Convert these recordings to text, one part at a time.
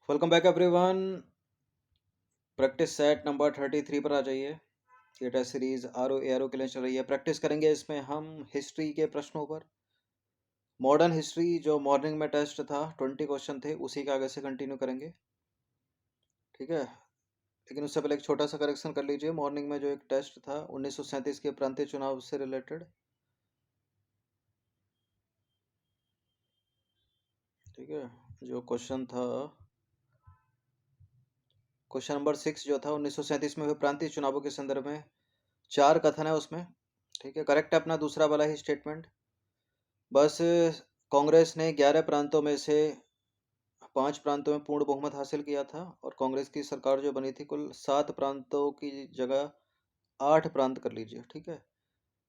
Welcome back everyone. Practice set number 33 पर आ जाइए। ये टेस्ट सीरीज आर ओ के लिए चल रही है। प्रैक्टिस करेंगे इसमें हम हिस्ट्री के प्रश्नों पर। मॉडर्न हिस्ट्री जो मॉर्निंग में टेस्ट था 20 क्वेश्चन थे, उसी के आगे से कंटिन्यू करेंगे। ठीक है, लेकिन उससे पहले एक छोटा सा करेक्शन कर लीजिए। मॉर्निंग में जो एक टेस्ट था 1937 के प्रांतीय चुनाव से रिलेटेड, ठीक है, जो क्वेश्चन था क्वेश्चन नंबर 6 जो था 1937 में हुए प्रांतीय चुनावों के संदर्भ में 4 कथन है उसमें। ठीक है, करेक्ट है अपना दूसरा वाला ही स्टेटमेंट। बस कांग्रेस ने 11 प्रांतों में से 5 प्रांतों में पूर्ण बहुमत हासिल किया था, और कांग्रेस की सरकार जो बनी थी कुल 7 प्रांतों की जगह 8 प्रांत कर लीजिए। ठीक है,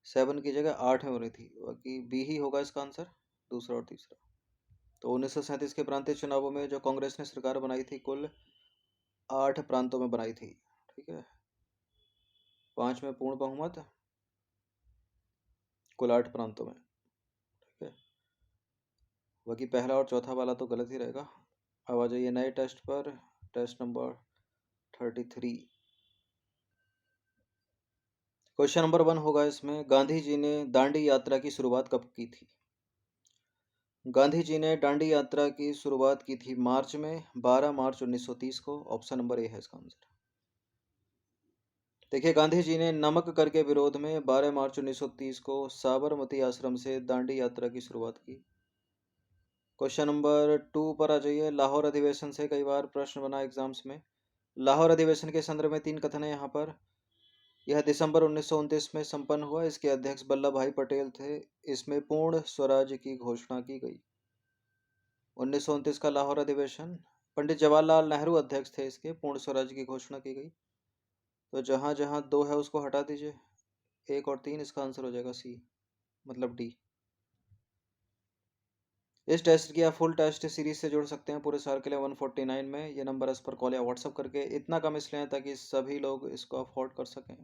7 की जगह 8 में बनी थी, बाकी बी ही होगा इसका आंसर, दूसरा और तीसरा। तो 1937 के प्रांतीय चुनावों में जो कांग्रेस ने सरकार बनाई थी कुल 8 प्रांतों में बनाई थी। ठीक है, 5 में पूर्ण बहुमत, कुल 8 प्रांतों में। ठीक है, बाकी पहला और चौथा वाला तो गलत ही रहेगा। अब आ जाइए नए टेस्ट पर। Test number 33। क्वेश्चन नंबर 1 होगा इसमें, गांधी जी ने दांडी यात्रा की शुरुआत कब की थी? गांधी जी ने दांडी यात्रा की शुरुआत की थी मार्च में, 12 मार्च 1930 को। ऑप्शन नंबर ए है इसका आंसर। देखिए, गांधी जी ने नमक कर के विरोध में 12 मार्च 1930 को साबरमती आश्रम से दांडी यात्रा की शुरुआत की। क्वेश्चन नंबर 2 पर आ जाइए। लाहौर अधिवेशन से कई बार प्रश्न बना एग्जाम्स में। लाहौर अधिवेशन के संदर्भ में 3 कथन है यहाँ पर। यह दिसंबर 1929 में संपन्न हुआ। इसके अध्यक्ष वल्लभ भाई पटेल थे। इसमें पूर्ण स्वराज की घोषणा की गई। 1929 का लाहौर अधिवेशन, पंडित जवाहरलाल नेहरू अध्यक्ष थे। इसके पूर्ण स्वराज की घोषणा की गई। तो जहां जहां 2 है उसको हटा दीजिए, 1 और 3, इसका आंसर हो जाएगा सी, मतलब डी। इस टेस्ट की आप फुल टेस्ट सीरीज से जोड़ सकते हैं पूरे साल के लिए 149 में। ये नंबर इस पर कॉल या व्हाट्सअप करके। इतना कम इसलिए है ताकि सभी लोग इसको अफोर्ड कर सकें।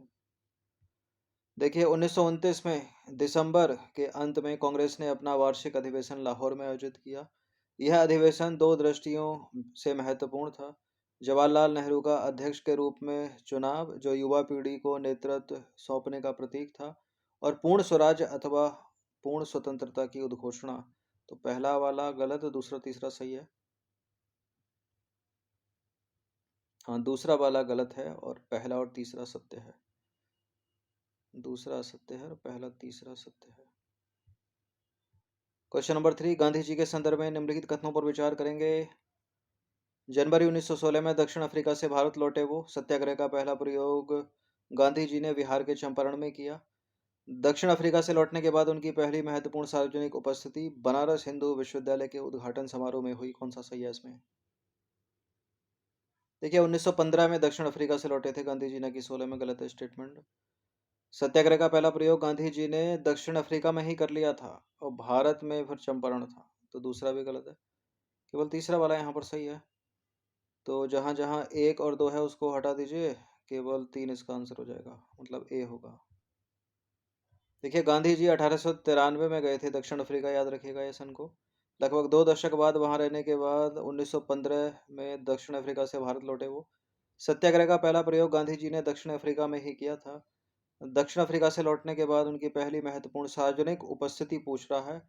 देखिए, 1929 में दिसंबर के अंत में कांग्रेस ने अपना वार्षिक अधिवेशन लाहौर में आयोजित किया। यह अधिवेशन 2 दृष्टियों से महत्वपूर्ण था। जवाहरलाल नेहरू का अध्यक्ष के रूप में चुनाव, जो युवा पीढ़ी को नेतृत्व सौंपने का प्रतीक था, और पूर्ण स्वराज अथवा पूर्ण स्वतंत्रता की उद्घोषणा। तो पहला वाला गलत, दूसरा तीसरा सही है। हाँ, दूसरा वाला गलत है और पहला और तीसरा सत्य है। दूसरा असत्य है और पहला तीसरा सत्य है। क्वेश्चन नंबर 3, गांधी जी के संदर्भ में निम्नलिखित कथनों पर विचार करेंगे। जनवरी 1916 में दक्षिण अफ्रीका से भारत लौटे वो। सत्याग्रह का पहला प्रयोग गांधी जी ने बिहार के चंपारण में किया। दक्षिण अफ्रीका से लौटने के बाद उनकी पहली महत्वपूर्ण सार्वजनिक उपस्थिति बनारस हिंदू विश्वविद्यालय के उद्घाटन समारोह में हुई। कौन सा सही है इसमें? देखिए, 1915 में दक्षिण अफ्रीका से लौटे थे गांधी जी, न कि 16 में। गलत है स्टेटमेंट। सत्याग्रह का पहला प्रयोग गांधी जी ने दक्षिण अफ्रीका में ही कर लिया था, और भारत में फिर चंपारण था। तो दूसरा भी गलत है, केवल तीसरा वाला यहाँ पर सही है। तो जहाँ जहाँ 1 और 2 है उसको हटा दीजिए, केवल 3 इसका आंसर हो जाएगा, मतलब ए होगा। देखिए, गांधी जी 1893 में गए थे दक्षिण अफ्रीका, याद रखिएगा ये सन को। लगभग 2 दशक बाद वहां रहने के बाद 1915 में दक्षिण अफ्रीका से भारत लौटे वो। सत्याग्रह का पहला प्रयोग गांधी जी ने दक्षिण अफ्रीका में ही किया था। दक्षिण अफ्रीका से लौटने के बाद उनकी पहली महत्वपूर्ण सार्वजनिक उपस्थिति पूछ रहा है,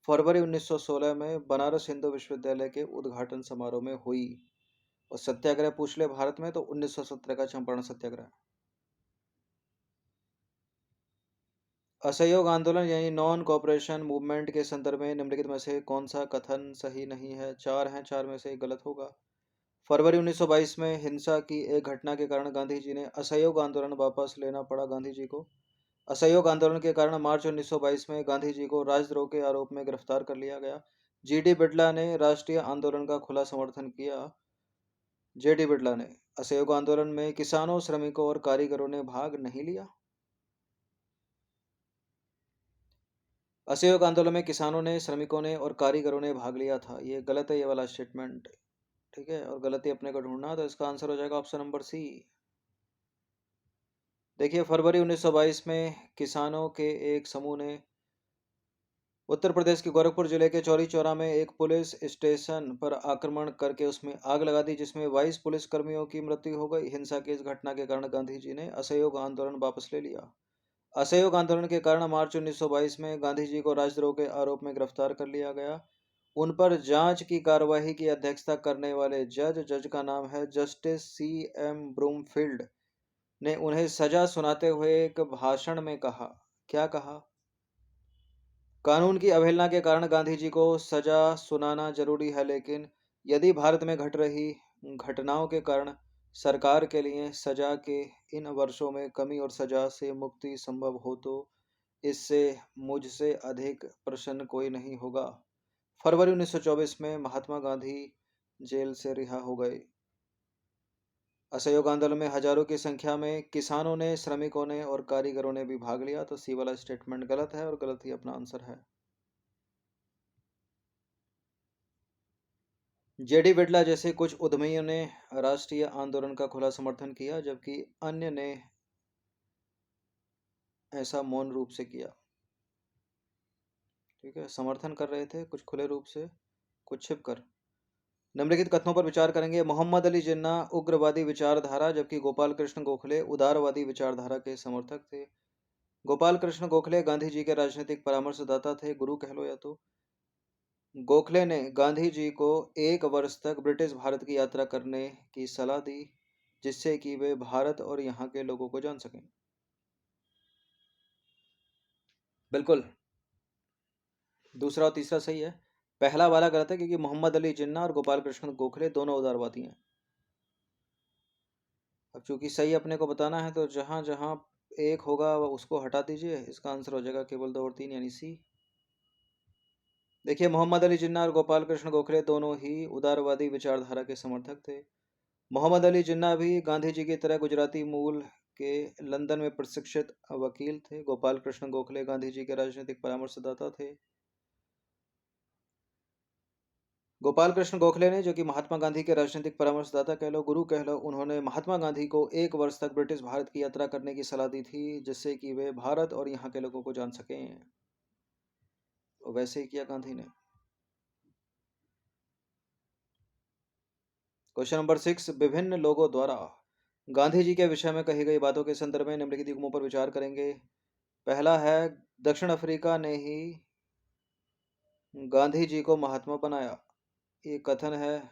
फरवरी 1916 में बनारस हिंदू विश्वविद्यालय के उद्घाटन समारोह में हुई। और सत्याग्रह पूछ ले भारत में तो 1917 का चंपारण सत्याग्रह। असहयोग आंदोलन यानी नॉन कोऑपरेशन मूवमेंट के संदर्भ में निम्नलिखित में से कौन सा कथन सही नहीं है? 4 हैं, 4 में से गलत होगा। फरवरी 1922 में हिंसा की एक घटना के कारण गांधी जी ने असहयोग आंदोलन वापस लेना पड़ा गांधी जी को। असहयोग आंदोलन के कारण मार्च 1922 में गांधी जी को राजद्रोह के आरोप में गिरफ्तार कर लिया गया। जीडी बिड़ला ने राष्ट्रीय आंदोलन का खुला समर्थन किया। जेडी बिड़ला ने। असहयोग आंदोलन में किसानों, श्रमिकों और कारीगरों ने भाग नहीं लिया। असहयोग आंदोलन में किसानों ने, श्रमिकों ने और कारीगरों ने भाग लिया था। ये गलत है, ये वाला स्टेटमेंट। ठीक है, और गलती अपने को ढूंढना, तो इसका आंसर हो जाएगा ऑप्शन नंबर सी। देखिए, फरवरी 1922 में किसानों के एक समूह ने उत्तर प्रदेश के गोरखपुर जिले के चौरी चौरा में एक पुलिस स्टेशन पर आक्रमण करके उसमें आग लगा दी, जिसमें 22 पुलिस कर्मियों की मृत्यु हो गई। हिंसा की इस घटना के कारण गांधी जी ने असहयोग आंदोलन वापस ले लिया। असहयोग आंदोलन के कारण मार्च 1922 में गांधी जी को राजद्रोह के आरोप में गिरफ्तार कर लिया गया। उन पर जांच की कार्यवाही की अध्यक्षता करने वाले जज का नाम है जस्टिस C.M. ब्रूमफील्ड, ने उन्हें सजा सुनाते हुए एक भाषण में कहा, क्या कहा? कानून की अवहेलना के कारण गांधी जी को सजा सुनाना जरूरी है, लेकिन यदि भारत में घट रही घटनाओं के कारण सरकार के लिए सजा के इन वर्षों में कमी और सजा से मुक्ति संभव हो तो इससे मुझसे अधिक प्रसन्न कोई नहीं होगा। फरवरी 1924 में महात्मा गांधी जेल से रिहा हो गए। असहयोग आंदोलन में हजारों की संख्या में किसानों ने, श्रमिकों ने और कारीगरों ने भी भाग लिया। तो सी वाला स्टेटमेंट गलत है और गलत ही अपना आंसर है। जेडी बिड़ला जैसे कुछ उद्यमियों ने राष्ट्रीय आंदोलन का खुला समर्थन किया, जबकि अन्य ने ऐसा मौन रूप से किया। ठीक है, समर्थन कर रहे थे कुछ खुले रूप से, कुछ छिपकर। निम्नलिखित कथनों पर विचार करेंगे। मोहम्मद अली जिन्ना उग्रवादी विचारधारा, जबकि गोपाल कृष्ण गोखले उदारवादी विचारधारा के समर्थक थे। गोपाल कृष्ण गोखले गांधी जी के राजनीतिक परामर्शदाता थे, गुरु कह लो या तो। गोखले ने गांधी जी को 1 वर्ष तक ब्रिटिश भारत की यात्रा करने की सलाह दी, जिससे कि वे भारत और यहाँ के लोगों को जान सकें। बिल्कुल, दूसरा और तीसरा सही है। पहला वाला गलत है, क्योंकि मोहम्मद अली जिन्ना और गोपाल कृष्ण गोखले दोनों उदारवादी हैं। अब चूंकि सही अपने को बताना है, तो जहां जहां एक होगा उसको हटा दीजिए। इसका आंसर हो जाएगा केवल 2 और 3, यानी सी। देखिए, मोहम्मद अली जिन्ना और गोपाल कृष्ण गोखले दोनों ही उदारवादी विचारधारा के समर्थक थे। मोहम्मद अली जिन्ना भी गांधी जी की तरह गुजराती मूल के लंदन में प्रशिक्षित वकील थे। गोपाल कृष्ण गोखले गांधी जी के राजनीतिक परामर्शदाता थे। गोपाल कृष्ण गोखले ने, जो कि महात्मा गांधी के राजनीतिक परामर्शदाता कह लो, गुरु कह लो, उन्होंने महात्मा गांधी को 1 वर्ष तक ब्रिटिश भारत की यात्रा करने की सलाह दी थी, जिससे कि वे भारत और यहाँ के लोगों को जान सकें। तो वैसे ही किया गांधी ने। क्वेश्चन नंबर 6, विभिन्न लोगों द्वारा गांधी जी के विषय में कही गई बातों के संदर्भ में निम्नलिखित युग्मों पर विचार करेंगे। पहला है, दक्षिण अफ्रीका ने ही गांधी जी को महात्मा बनाया। ये कथन है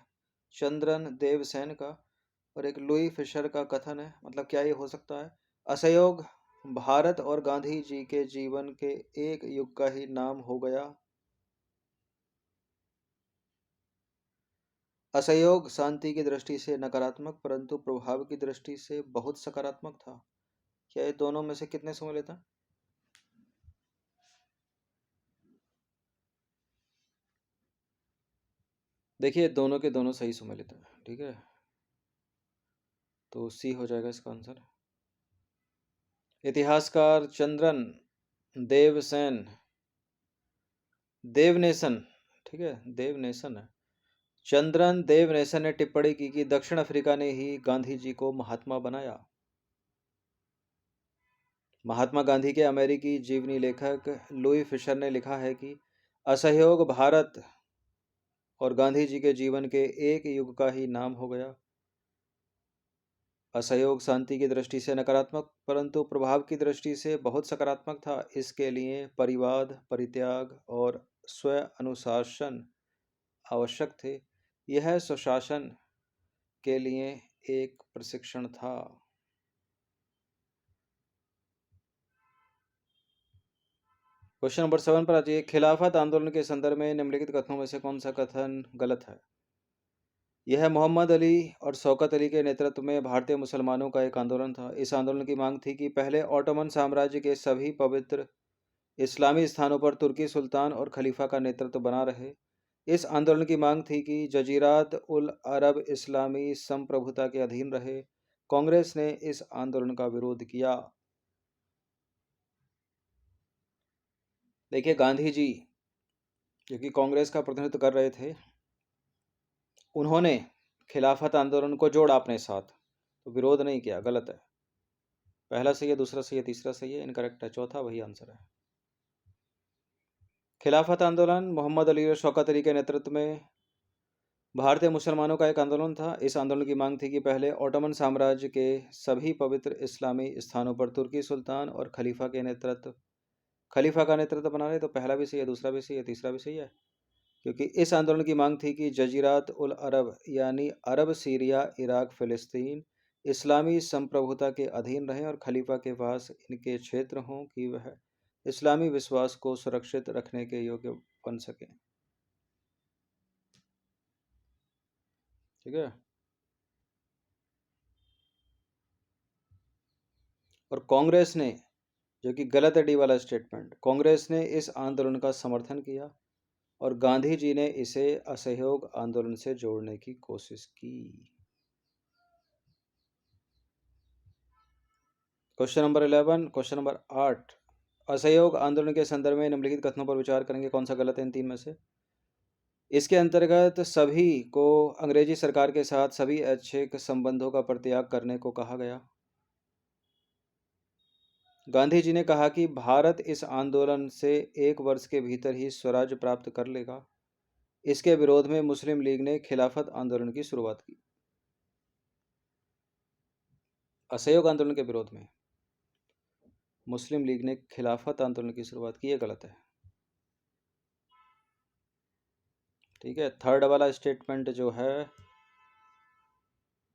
चंद्रन देवसेन का। और एक लुई फिशर का कथन है। मतलब क्या ये हो सकता है? असहयोग भारत और गांधी जी के जीवन के एक युग का ही नाम हो गया। असहयोग शांति की दृष्टि से नकारात्मक, परंतु प्रभाव की दृष्टि से बहुत सकारात्मक था। क्या ये दोनों में से कितने सम्मिलित हैं? देखिए, दोनों के दोनों सही सम्मिलित हैं। ठीक है, तो सी हो जाएगा इसका आंसर। इतिहासकार चंद्रन देवसेन, देवनेसन, ठीक है, देवनेसन है। चंद्रन देवनेसन ने टिप्पणी की कि दक्षिण अफ्रीका ने ही गांधी जी को महात्मा बनाया। महात्मा गांधी के अमेरिकी जीवनी लेखक लुई फिशर ने लिखा है कि असहयोग भारत और गांधी जी के जीवन के एक युग का ही नाम हो गया। असहयोग शांति की दृष्टि से नकारात्मक, परंतु प्रभाव की दृष्टि से बहुत सकारात्मक था। इसके लिए परिवाद, परित्याग और स्व अनुशासन आवश्यक थे। यह स्वशासन के लिए एक प्रशिक्षण था। क्वेश्चन नंबर 7 पर आती है, खिलाफत आंदोलन के संदर्भ में निम्नलिखित कथनों में से कौन सा कथन गलत है? यह मोहम्मद अली और शौकत अली के नेतृत्व में भारतीय मुसलमानों का एक आंदोलन था। इस आंदोलन की मांग थी कि पहले ऑटोमन साम्राज्य के सभी पवित्र इस्लामी स्थानों पर तुर्की सुल्तान और खलीफा का नेतृत्व बना रहे। इस आंदोलन की मांग थी कि जजीरात उल अरब इस्लामी संप्रभुता के अधीन रहे। कांग्रेस ने इस आंदोलन का विरोध किया। देखिए, गांधी जी जो कि कांग्रेस का प्रतिनिधित्व कर रहे थे, उन्होंने खिलाफत आंदोलन को जोड़ा अपने साथ, तो विरोध नहीं किया। गलत है। पहला सही है, दूसरा सही है, तीसरा सही है, इनकरेक्ट है, चौथा वही आंसर है। खिलाफत आंदोलन मोहम्मद अली और शौकत अली के नेतृत्व में भारतीय मुसलमानों का एक आंदोलन था। इस आंदोलन की मांग थी कि पहले ओटोमन साम्राज्य के सभी पवित्र इस्लामी स्थानों पर तुर्की सुल्तान और खलीफा का नेतृत्व बना रहे। तो पहला भी सही है, दूसरा भी सही है, तीसरा भी सही है, क्योंकि इस आंदोलन की मांग थी कि जजीरात उल अरब यानी अरब, सीरिया, इराक, फिलिस्तीन इस्लामी संप्रभुता के अधीन रहें और खलीफा के पास इनके क्षेत्र हों कि वह इस्लामी विश्वास को सुरक्षित रखने के योग्य बन सके। ठीक है। और कांग्रेस ने, जो कि गलत है डी वाला स्टेटमेंट, कांग्रेस ने इस आंदोलन का समर्थन किया और गांधी जी ने इसे असहयोग आंदोलन से जोड़ने की कोशिश की। क्वेश्चन नंबर 11, क्वेश्चन नंबर 8, असहयोग आंदोलन के संदर्भ में निम्नलिखित कथनों पर विचार करेंगे, कौन सा गलत है इन तीन में से। इसके अंतर्गत सभी को अंग्रेजी सरकार के साथ सभी ऐच्छिक संबंधों का परित्याग करने को कहा गया। गांधी जी ने कहा कि भारत इस आंदोलन से 1 वर्ष के भीतर ही स्वराज प्राप्त कर लेगा। इसके विरोध में मुस्लिम लीग ने खिलाफत आंदोलन की शुरुआत की। असहयोग आंदोलन के विरोध में मुस्लिम लीग ने खिलाफत आंदोलन की शुरुआत की, ये गलत है। ठीक है। थर्ड वाला स्टेटमेंट जो है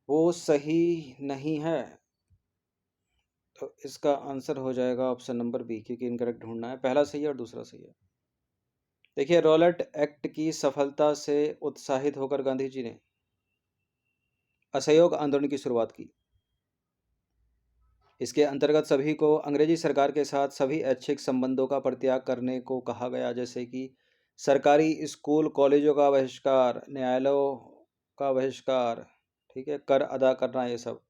वो सही नहीं है, तो इसका आंसर हो जाएगा ऑप्शन नंबर बी, क्योंकि इनकरेक्ट ढूंढना है। पहला सही है और दूसरा सही है। देखिए, रॉलेट एक्ट की सफलता से उत्साहित होकर गांधी जी ने असहयोग आंदोलन की शुरुआत की। इसके अंतर्गत सभी को अंग्रेजी सरकार के साथ सभी ऐच्छिक संबंधों का परित्याग करने को कहा गया, जैसे कि सरकारी स्कूल कॉलेजों का बहिष्कार, न्यायालयों का बहिष्कार, ठीक है, कर अदा करना, ये सब।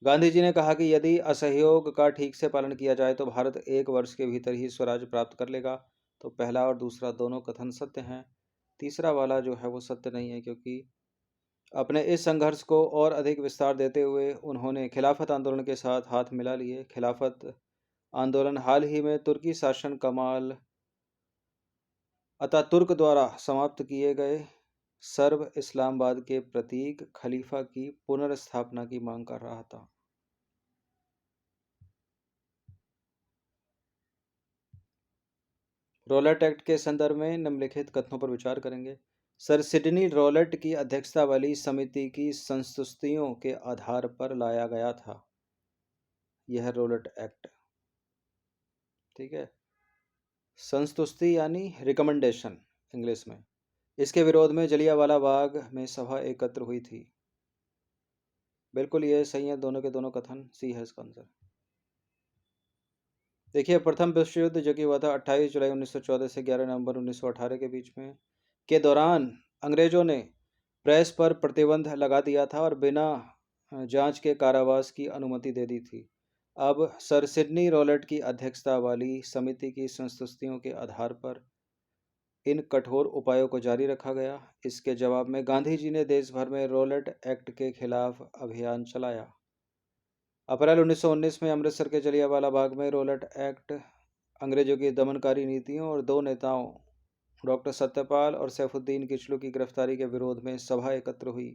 गांधी जी ने कहा कि यदि असहयोग का ठीक से पालन किया जाए तो भारत 1 वर्ष के भीतर ही स्वराज प्राप्त कर लेगा। तो पहला और दूसरा दोनों कथन सत्य हैं। तीसरा वाला जो है वो सत्य नहीं है, क्योंकि अपने इस संघर्ष को और अधिक विस्तार देते हुए उन्होंने खिलाफत आंदोलन के साथ हाथ मिला लिए। खिलाफत आंदोलन हाल ही में तुर्की शासन कमाल अतातुर्क द्वारा समाप्त किए गए सर्व इस्लामवाद के प्रतीक खलीफा की पुनर्स्थापना की मांग कर रहा था। रॉलेट एक्ट के संदर्भ में निम्नलिखित कथनों पर विचार करेंगे। सर सिडनी रॉलेट की अध्यक्षता वाली समिति की संस्तुतियों के आधार पर लाया गया था यह रॉलेट एक्ट। ठीक है। संस्तुति यानी रिकमेंडेशन इंग्लिश में। इसके विरोध में जलियांवाला बाग में सभा एकत्र हुई थी। बिल्कुल ये सही है, दोनों के दोनों कथन, सी है इसका आंसर। देखिए, प्रथम विश्व युद्ध जो कि हुआ था 28 जुलाई 1914 से 11 नवंबर 1918 के बीच में, के दौरान अंग्रेजों ने प्रेस पर प्रतिबंध लगा दिया था और बिना जांच के कारावास की अनुमति दे दी थी। अब सर सिडनी रॉलेट की अध्यक्षता वाली समिति की संस्तुतियों के आधार पर इन कठोर उपायों को जारी रखा गया। इसके जवाब में गांधी जी ने देश भर में रॉलेट एक्ट के खिलाफ अभियान चलाया। अप्रैल 1919 में अमृतसर के जलियांवाला बाग में रॉलेट एक्ट, अंग्रेजों की दमनकारी नीतियों और दो नेताओं डॉक्टर सत्यपाल और सैफुद्दीन किचलू की गिरफ्तारी के विरोध में सभा एकत्र हुई।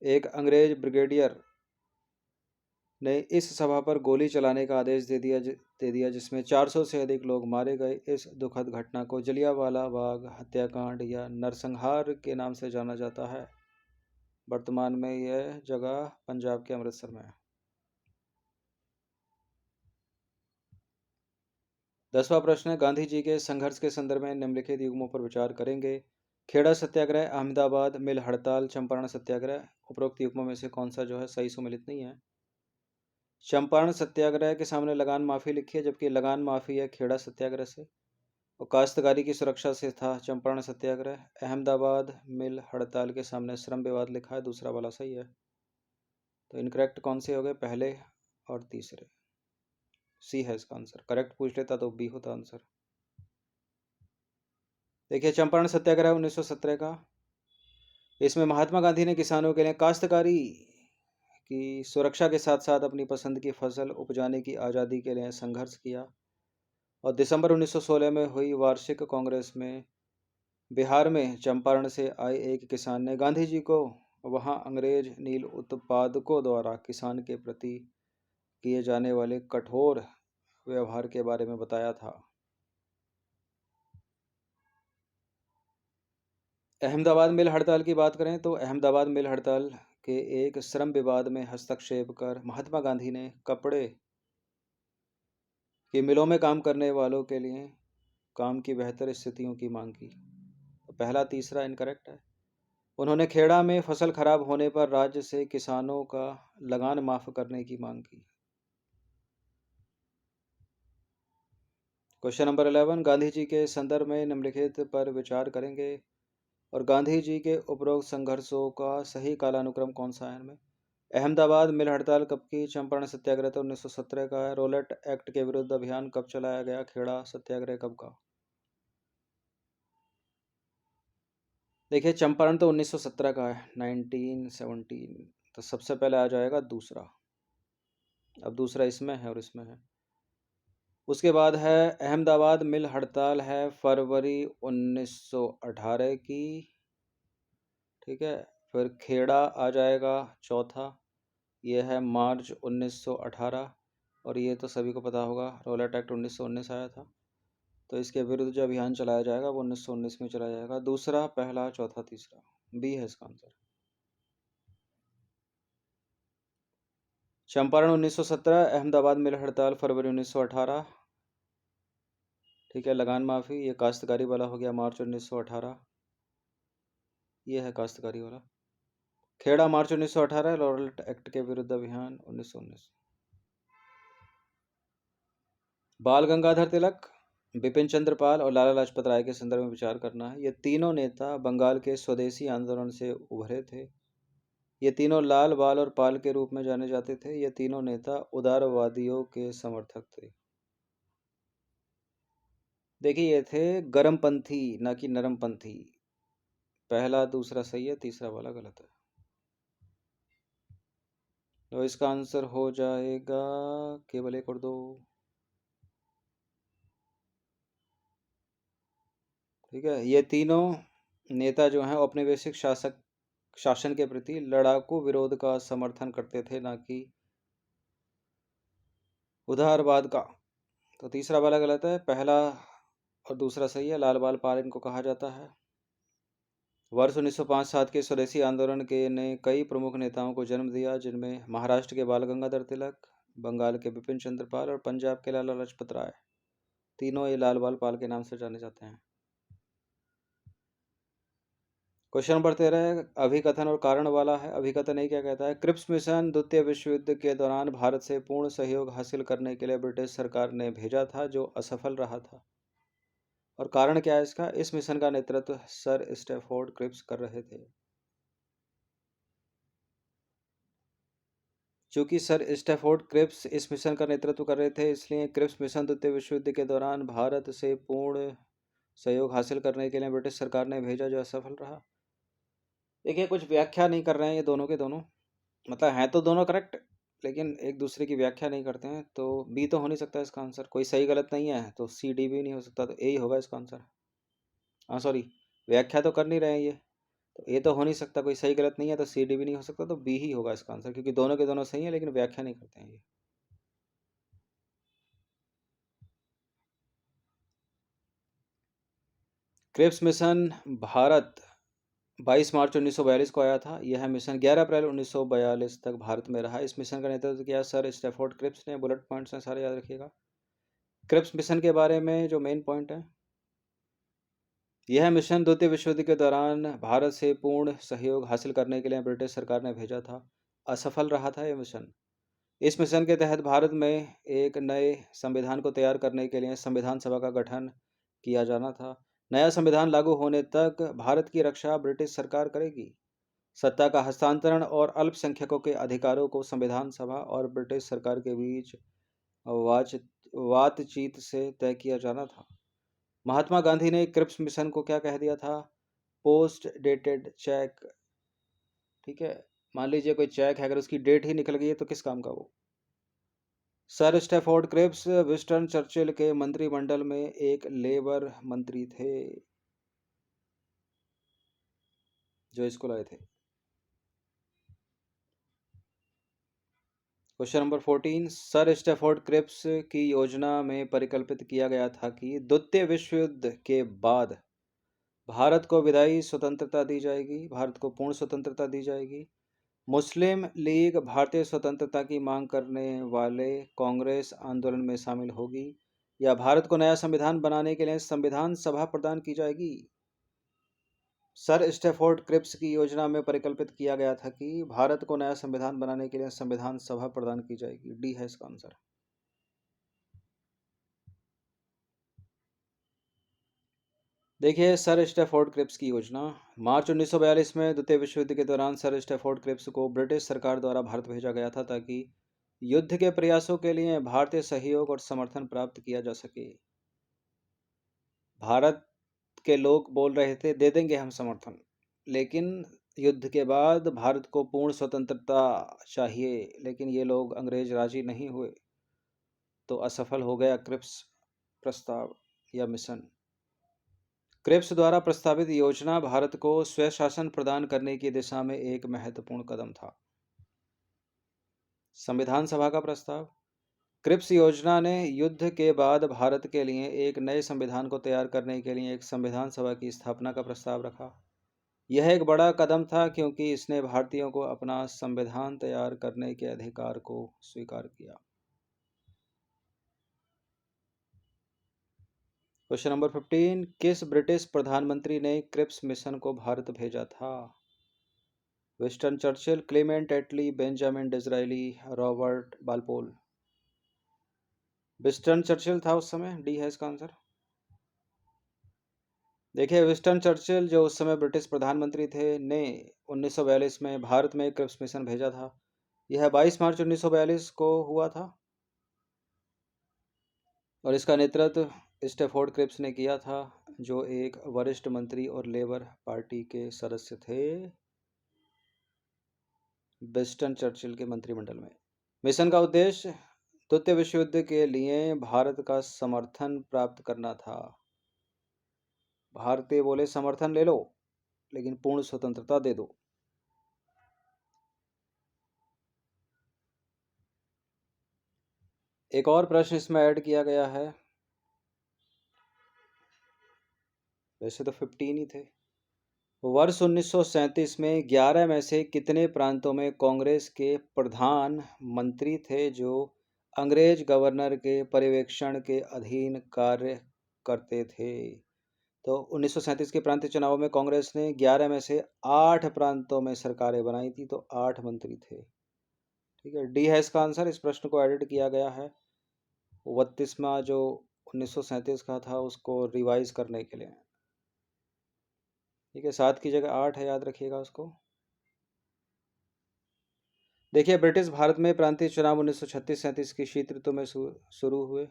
एक अंग्रेज ब्रिगेडियर ने इस सभा पर गोली चलाने का आदेश दे दिया जिसमें 400 से अधिक लोग मारे गए। इस दुखद घटना को जलियांवाला बाग हत्याकांड या नरसंहार के नाम से जाना जाता है। वर्तमान में यह जगह पंजाब के अमृतसर में है। 10वां प्रश्न है, गांधी जी के संघर्ष के संदर्भ में निम्नलिखित युग्मों पर विचार करेंगे। खेड़ा सत्याग्रह, अहमदाबाद मिल हड़ताल, चंपारण सत्याग्रह। उपरोक्त युग्मों में से कौन सा जो है सही सुमेलित नहीं है। चंपारण सत्याग्रह के सामने लगान माफी लिखी है, जबकि लगान माफी है खेड़ा सत्याग्रह से। और काश्तकारी की सुरक्षा से था चंपारण सत्याग्रह। अहमदाबाद मिल हड़ताल के सामने श्रम विवाद लिखा है, दूसरा वाला सही है। तो इनकरेक्ट कौन से हो गए, पहले और तीसरे। सी है इसका आंसर। करेक्ट पूछ लेता तो बी होता आंसर। देखिए, चंपारण सत्याग्रह 1917 का, इसमें महात्मा गांधी ने किसानों के लिए काश्तकारी की सुरक्षा के साथ साथ अपनी पसंद की फसल उपजाने की आज़ादी के लिए संघर्ष किया। और दिसंबर 1916 में हुई वार्षिक कांग्रेस में बिहार में चंपारण से आए एक किसान ने गांधी जी को वहां अंग्रेज नील उत्पादकों द्वारा किसान के प्रति किए जाने वाले कठोर व्यवहार के बारे में बताया था। अहमदाबाद मिल हड़ताल की बात करें तो अहमदाबाद मिल हड़ताल के एक श्रम विवाद में हस्तक्षेप कर महात्मा गांधी ने कपड़े की मिलों में काम करने वालों के लिए काम की बेहतर स्थितियों की मांग की। तो पहला तीसरा इनकरेक्ट है। उन्होंने खेड़ा में फसल खराब होने पर राज्य से किसानों का लगान माफ करने की मांग की। क्वेश्चन नंबर 11, गांधी जी के संदर्भ में निम्नलिखित पर विचार करेंगे और गांधी जी के उपरोक्त संघर्षों का सही कालानुक्रम कौन सा है इनमें। अहमदाबाद मिल हड़ताल कब की? चंपारण सत्याग्रह तो 1917 का है। रोलेट एक्ट के विरुद्ध अभियान कब चलाया गया? खेड़ा सत्याग्रह कब का? देखिए चंपारण तो 1917 का है, 1917, तो सबसे पहले आ जाएगा दूसरा। अब दूसरा इसमें है और इसमें है। उसके बाद है अहमदाबाद मिल हड़ताल है फरवरी 1918 की, ठीक है। फिर खेड़ा आ जाएगा चौथा, ये है मार्च 1918, और ये तो सभी को पता होगा रोलेट एक्ट 1919 आया था। तो इसके विरुद्ध जो अभियान चलाया जाएगा वो 1919 में चलाया जाएगा। दूसरा, पहला, चौथा, तीसरा, बी है इसका आंसर। चंपारण 1917, अहमदाबाद मिल हड़ताल फरवरी 1918, ठीक है। लगान माफी ये काश्तकारी वाला हो गया मार्च 1918, ये है काश्तकारी वाला। खेड़ा मार्च 1918, रॉलेट एक्ट के विरुद्ध अभियान 1919। बाल गंगाधर तिलक, बिपिन चंद्र पाल और लाला लाजपत राय के संदर्भ में विचार करना है। ये तीनों नेता बंगाल के स्वदेशी आंदोलन से उभरे थे। ये तीनों लाल, बाल और पाल के रूप में जाने जाते थे। ये तीनों नेता उदारवादियों के समर्थक थे। देखिए ये थे गर्मपंथी, ना कि नरमपंथी। पहला दूसरा सही है, तीसरा वाला गलत है। तो इसका आंसर हो जाएगा केवल एक और दो, ठीक है। ये तीनों नेता जो हैं औपनिवेशिक शासन के प्रति लड़ाकू विरोध का समर्थन करते थे, ना कि उदारवाद का। तो तीसरा वाला गलत है, पहला और दूसरा सही है। लाल बाल पाल इनको कहा जाता है। वर्ष 1905-7 के स्वदेशी आंदोलन के ने कई प्रमुख नेताओं को जन्म दिया, जिनमें महाराष्ट्र के बाल गंगाधर तिलक, बंगाल के बिपिन चंद्र पाल और पंजाब के लाला लाजपत राय। तीनों ये लाल बाल पाल के नाम से जाने जाते हैं। क्वेश्चन नंबर 13 अभिकथन और कारण वाला है। अभिकथन ये क्या कहता है? क्रिप्स मिशन द्वितीय विश्व युद्ध के दौरान भारत से पूर्ण सहयोग हासिल करने के लिए ब्रिटिश सरकार ने भेजा था, जो असफल रहा था। और कारण क्या है इसका? इस मिशन का नेतृत्व सर स्टैफोर्ड क्रिप्स कर रहे थे। चूंकि सर स्टैफोर्ड क्रिप्स इस मिशन का नेतृत्व कर रहे थे, इसलिए क्रिप्स मिशन द्वितीय विश्व युद्ध के दौरान भारत से पूर्ण सहयोग हासिल करने के लिए ब्रिटिश सरकार ने भेजा, जो असफल रहा। देखिए कुछ व्याख्या नहीं कर रहे हैं ये दोनों के दोनों, मतलब हैं तो दोनों करेक्ट, लेकिन एक दूसरे की व्याख्या नहीं करते हैं। तो बी तो हो नहीं सकता इसका आंसर, कोई सही गलत नहीं है, तो सी डी भी नहीं हो सकता, तो ए ही होगा इसका आंसर। हाँ सॉरी, व्याख्या तो कर नहीं रहे हैं ये, तो ए तो हो नहीं सकता, कोई सही गलत नहीं है, तो सी डी भी नहीं हो सकता, तो बी ही होगा इसका आंसर, क्योंकि दोनों के दोनों सही है लेकिन व्याख्या नहीं करते हैं ये। क्रिप्स मिशन भारत 22 मार्च 1942 को आया था। यह मिशन 11 अप्रैल 1942 तक भारत में रहा। इस मिशन का नेतृत्व किया सर स्टैफोर्ड क्रिप्स ने। बुलेट पॉइंट्स हैं सारे, याद रखिएगा। क्रिप्स मिशन के बारे में जो मेन पॉइंट है, यह मिशन द्वितीय विश्व युद्ध के दौरान भारत से पूर्ण सहयोग हासिल करने के लिए ब्रिटिश सरकार ने भेजा था। असफल रहा था यह मिशन। इस मिशन के तहत भारत में एक नए संविधान को तैयार करने के लिए संविधान सभा का गठन किया जाना था। नया संविधान लागू होने तक भारत की रक्षा ब्रिटिश सरकार करेगी। सत्ता का हस्तांतरण और अल्पसंख्यकों के अधिकारों को संविधान सभा और ब्रिटिश सरकार के बीच बातचीत से तय किया जाना था। महात्मा गांधी ने क्रिप्स मिशन को क्या कह दिया था? पोस्ट डेटेड चेक, ठीक है। मान लीजिए कोई चेक है, अगर उसकी डेट ही निकल गई है तो किस काम का वो? Sir Stafford Cripps Winston Churchill के मंत्रिमंडल में एक लेबर मंत्री थे जो इसको लाए थे। Question number 14, sir Stafford Cripps की योजना में परिकल्पित किया गया था कि द्वितीय विश्व युद्ध के बाद भारत को विदाई स्वतंत्रता दी जाएगी, भारत को पूर्ण स्वतंत्रता दी जाएगी। मुस्लिम लीग भारतीय स्वतंत्रता की मांग करने वाले कांग्रेस आंदोलन में शामिल होगी, या भारत को नया संविधान बनाने के लिए संविधान सभा प्रदान की जाएगी। सर स्टैफोर्ड क्रिप्स की योजना में परिकल्पित किया गया था कि भारत को नया संविधान बनाने के लिए संविधान सभा प्रदान की जाएगी। डी है इसका आंसर। देखिए सर स्टैफोर्ड क्रिप्स की योजना, मार्च 1942 में द्वितीय विश्व युद्ध के दौरान सर स्टैफोर्ड क्रिप्स को ब्रिटिश सरकार द्वारा भारत भेजा गया था ताकि युद्ध के प्रयासों के लिए भारतीय सहयोग और समर्थन प्राप्त किया जा सके। भारत के लोग बोल रहे थे दे देंगे हम समर्थन, लेकिन युद्ध के बाद भारत को पूर्ण स्वतंत्रता चाहिए, लेकिन ये लोग अंग्रेज राजी नहीं हुए, तो असफल हो गया क्रिप्स प्रस्ताव या मिशन। क्रिप्स द्वारा प्रस्तावित योजना भारत को स्वशासन प्रदान करने की दिशा में एक महत्वपूर्ण कदम था। संविधान सभा का प्रस्ताव, क्रिप्स योजना ने युद्ध के बाद भारत के लिए एक नए संविधान को तैयार करने के लिए एक संविधान सभा की स्थापना का प्रस्ताव रखा। यह एक बड़ा कदम था क्योंकि इसने भारतीयों को अपना संविधान तैयार करने के अधिकार को स्वीकार किया। क्वेश्चन नंबर 15, किस ब्रिटिश प्रधानमंत्री ने क्रिप्स मिशन को भारत भेजा था? विंस्टन चर्चिल, क्लेमेंट एटली, Benjamin Disraeli, Robert बालपोल। Winston Churchill था उस समय। डी है इसका आंसर। देखिए विंस्टन चर्चिल जो उस समय ब्रिटिश प्रधानमंत्री थे ने 1942 में भारत में क्रिप्स मिशन भेजा था। यह 22 मार्च 1942 को हुआ था और इसका नेतृत्व स्टैफोर्ड क्रिप्स ने किया था, जो एक वरिष्ठ मंत्री और लेबर पार्टी के सदस्य थे विंस्टन चर्चिल के मंत्रिमंडल में। मिशन का उद्देश्य द्वितीय विश्व युद्ध के लिए भारत का समर्थन प्राप्त करना था। भारतीय बोले समर्थन ले लो, लेकिन पूर्ण स्वतंत्रता दे दो। एक और प्रश्न इसमें ऐड किया गया है, वैसे तो 15 ही थे। वर्ष 1937 में 11 में से कितने प्रांतों में कांग्रेस के प्रधान मंत्री थे जो अंग्रेज गवर्नर के पर्यवेक्षण के अधीन कार्य करते थे? तो 1937 के प्रांतीय चुनावों में कांग्रेस ने 11 में से 8 प्रांतों में सरकारें बनाई थी, तो 8 मंत्री थे। ठीक है, डी है इसका आंसर। इस प्रश्न को एडिट किया गया है 32वां जो 1937 का था उसको रिवाइज करने के लिए। ठीक है, 7 की जगह 8 है, याद रखिएगा उसको। देखिए ब्रिटिश भारत में प्रांतीय चुनाव 1936-37 की शीत ऋतु में शुरू हुए,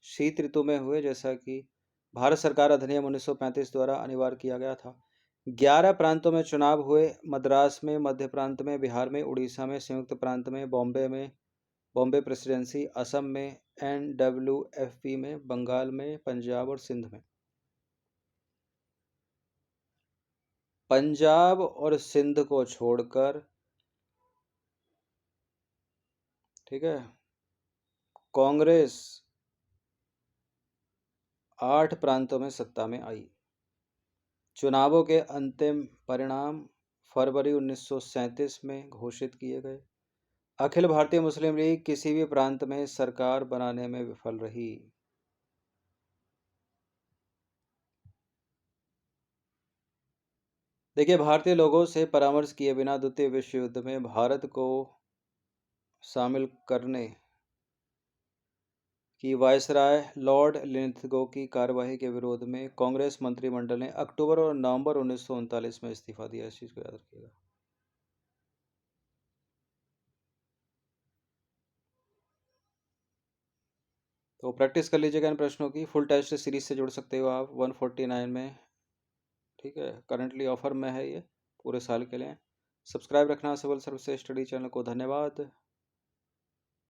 शीत ऋतु में हुए, जैसा कि भारत सरकार अधिनियम 1935 द्वारा अनिवार्य किया गया था। 11 प्रांतों में चुनाव हुए, मद्रास में, मध्य प्रांत में, बिहार में, उड़ीसा में, संयुक्त प्रांत में, बॉम्बे प्रेसिडेंसी, असम में, NWFP में, बंगाल में, पंजाब और सिंध में। पंजाब और सिंध को छोड़कर, ठीक है, कांग्रेस 8 प्रांतों में सत्ता में आई। चुनावों के अंतिम परिणाम फरवरी 1937 में घोषित किए गए। अखिल भारतीय मुस्लिम लीग किसी भी प्रांत में सरकार बनाने में विफल रही। देखिए भारतीय लोगों से परामर्श किए बिना द्वितीय विश्व युद्ध में भारत को शामिल करने की वायसराय लॉर्ड लिन्थगो की कार्यवाही के विरोध में कांग्रेस मंत्रिमंडल ने अक्टूबर और नवंबर 1939 में इस्तीफा दिया। इस चीज को याद रखिएगा। तो प्रैक्टिस कर लीजिएगा इन प्रश्नों की। फुल टेस्ट सीरीज से जुड़ सकते हो आप 149 में। ठीक है, करंटली ऑफर में है ये पूरे साल के लिए। सब्सक्राइब रखना सिविल सर्विस स्टडी चैनल को। धन्यवाद।